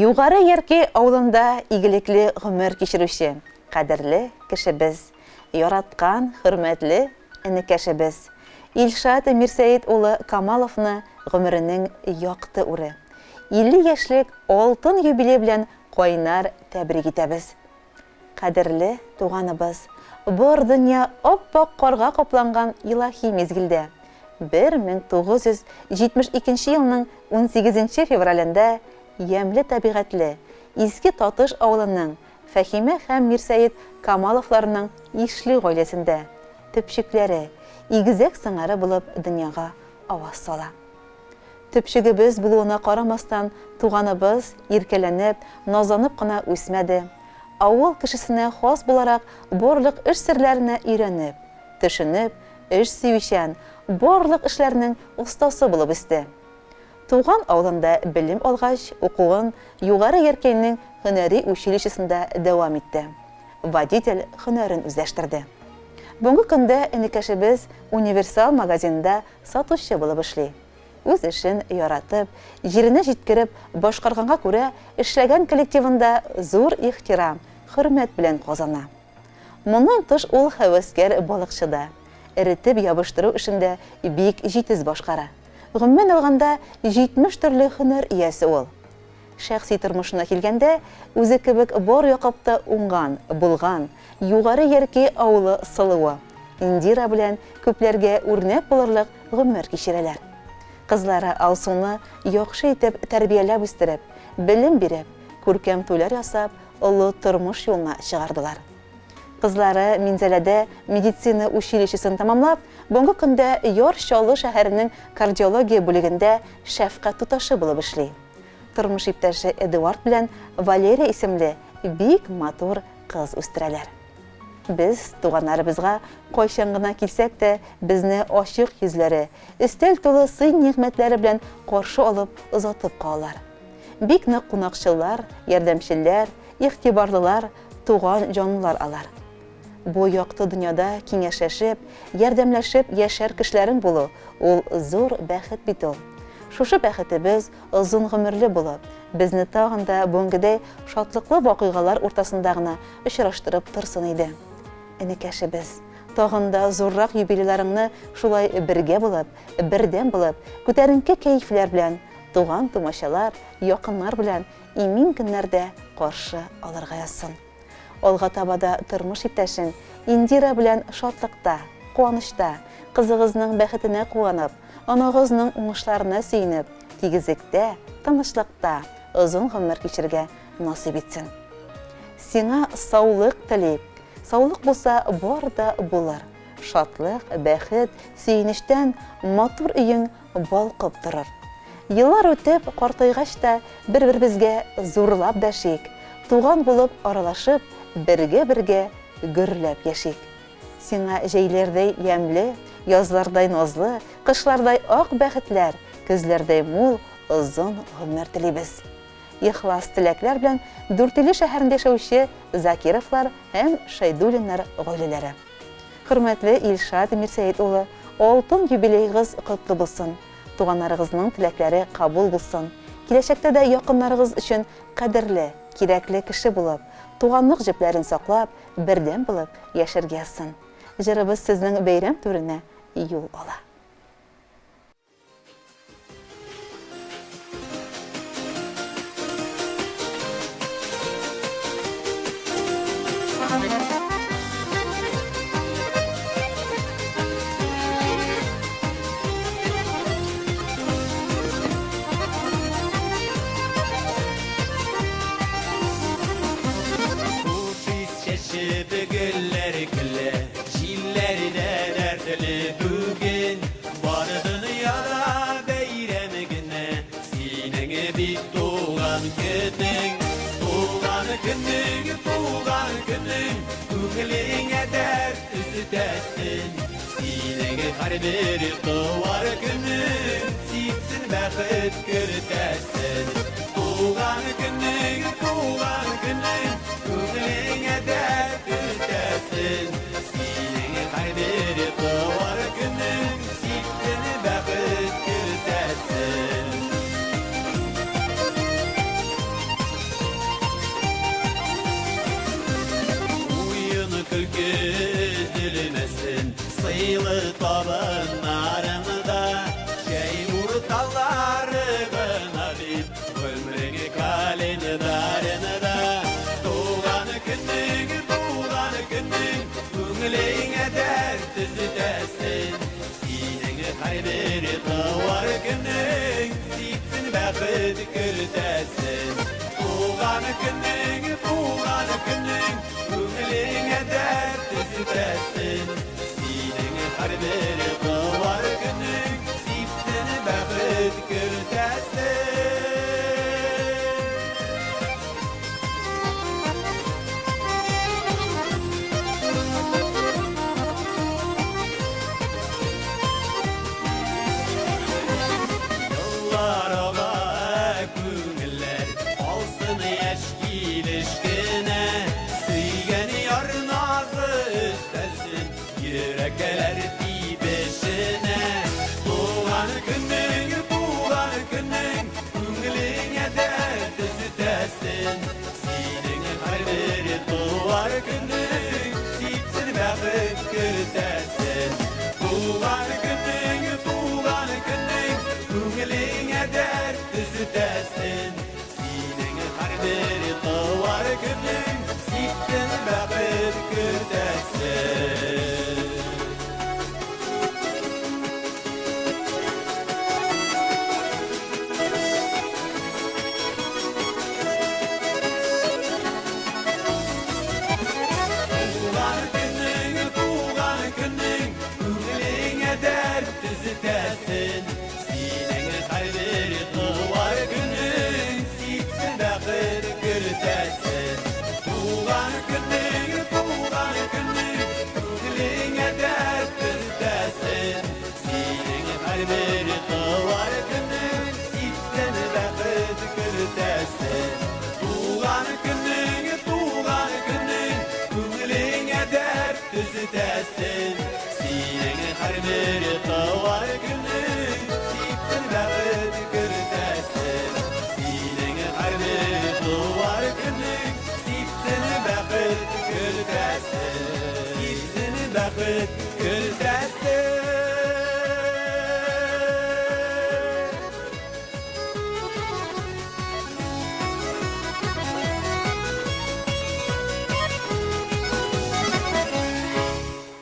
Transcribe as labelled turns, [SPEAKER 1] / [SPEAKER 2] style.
[SPEAKER 1] Югары Ярки авылында игелекле гомер кичерүче, кадерле кешебез, яраткан, хөрмәтле энекәшебез, Илшат Мирсәет улы Камаловны гомеренең якты уры. 50 яшьлек алтын юбилей белән кайнар тәбрик итәбез. Кадерле туганыбыз, бер дөнья оппак карга капланган илаһи мизгелдә 1972 елның 18 февралендә ямле табигатьле Иске Татыш авылының Фәхимә һәм Мирсәет Камаловларның ишле гаиләсендә төпчекләре, игезәк сыңары булып дөньяга аваз сала. Төпчегебез булуына карамастан, туганыбыз иркәләнеп, назанып кына үсмәде. Авыл кешесенә хас буларак барлык эш серләренә өйрәнеп, төшенеп, эш сөючән, барлык эшләрнең устасы булып үсте. Туган авылында белем алгач, укуын Югары Яркәйнең һөнәри училищесында дәвам итте. Водитель һөнәрен үзләштерде. Бүгенге көндә энекәшебез универсал магазинда сатучы булып эшли. Үз эшен яратып, җиренә җиткереп башкарганга күрә, эшләгән коллективында зур ихтирам, хөрмәт белән казана. Моннан тыш ул хәвәскәр балыкчы да, эретеп ябыштыру эшендә бик җитез башкара. Гомумән алганда 70 төрле һөнәр иясе ул. Шәхси тормышына килгәндә, үзе кебек бар якапта уңган, булган, Югары Ярки авылы сылуы, Индира белән күпләргә үрнәк булырлык гомер кичерәләр. Кызлары Алсуны яхшы итеп тәрбияләп үстереп, белем биреп, күркәм туйлар ясап, олы тормыш юлына чыгардылар. Кызлары Минзәләдә медицина училищесын тамамлап, бүгенге көндә Яр-Чаллы шәһәренең кардиология бүлегендә шәфкать туташы булып эшли. Тормыш иптәше Эдуард белән Валерия исемле бик матур кыз үстерәләр. Без туганнарыбызга кайчан гына килсәк тә, безне ачык йөзләре, өстәл тулы сый-нигъмәтләре белән каршы алып озатып калалар. Бик нык кунакчылар, ярдәмчеләр, игътибарлылар, туган җанлылар алар. Бу якты дөньяда киңәшләшеп, ярдәмләшеп яшәр кешеләрен булу ул зур бәхет бит ул. Шушы бәхетебез озын гомерле булып, безне тагын да бүгенгедәй шатлыклы вакыйгалар уртасында гына очраштырып торсын иде. Энекәшебез, тагын да зуррак юбилейларыңны шулай бергә булып, бердәм булып, күтәренке кәйфләр белән, туган тумачалар, якыннар белән имин көннәрдә каршы алырга язсын. Алга табада тормыш иптәшең Индира белән шатлыкта, куанычта, кызыгызның бәхетенә куанып, анагызның уңышларына сөенеп, тигезлектә, тынычлыкта озын гомер кичергә насыйп итсен. Сиңа саулык телим. Саулык булса бар да булыр. Шатлык, бәхет, сөенештән матур өең балкып торыр. Еллар үтеп, картайгач та бер-беребезгә зурлап дәшик. Туган булып аралашып, бергә-бергә гөрләп яшик. Сиңа җәйләрдәй ямле, язлардай назлы, кышлардай ак бәхетләр, көзләрдәй мул, озын гомер телибез. Ихлас теләкләр белән Дүртөйле шәһәрендә яшәүче Закировлар һәм Шәйдуллиннар гаиләләре. Хөрмәтле Илшат Мирсәет улы, алтын юбилейгыз котлы булсын. Туганнарыгызның теләкләре кабул булсын. Киләчәктә дә якыннарыгыз өчен кадерле, кирәкле кеше булып, туганлык җепләрен саклап, бердәм булып яшәргә язсын. Җырыбыз сезнең бәйрәм түренә юл ала.
[SPEAKER 2] Bir tuvar günün, sitsin bәхет күртәсен. Туган günün, күңелеңә дәрт үтәсен. Синең һәр bir tuvar günün, sitsin бәхет күртәсен. Kallarıgına deyip ömrüngü kalendarını da Tuğan günün Köngülüňe dert düzüdesin Senin her bir tıvar günün Siksin bäxit kürdesin Tuğan günün Köngülüňe dert düzüdesin Senin her bir tıvar günün Siksin bäxit kürdesin Yürekler dibesine Tuğan günün Köngülüňe dert düzüdesin Senin her bir tuvar günün Siksin bäxit kürdesin Tuğan günün Köngülüňe dert düzüdesin Senin her bir tuvar günün Siksin bäxit kürdesin düzüdesin Senin her bir tuvar günün Siksin bäxit kürdesin Tuğan günün Köngülüňe dert düzüdesin Senin her bir tuvar günün Siksin bäxit kürdesin Tuğan günün Köngülüňe dert düzüdesin Senin her bir tuvar günün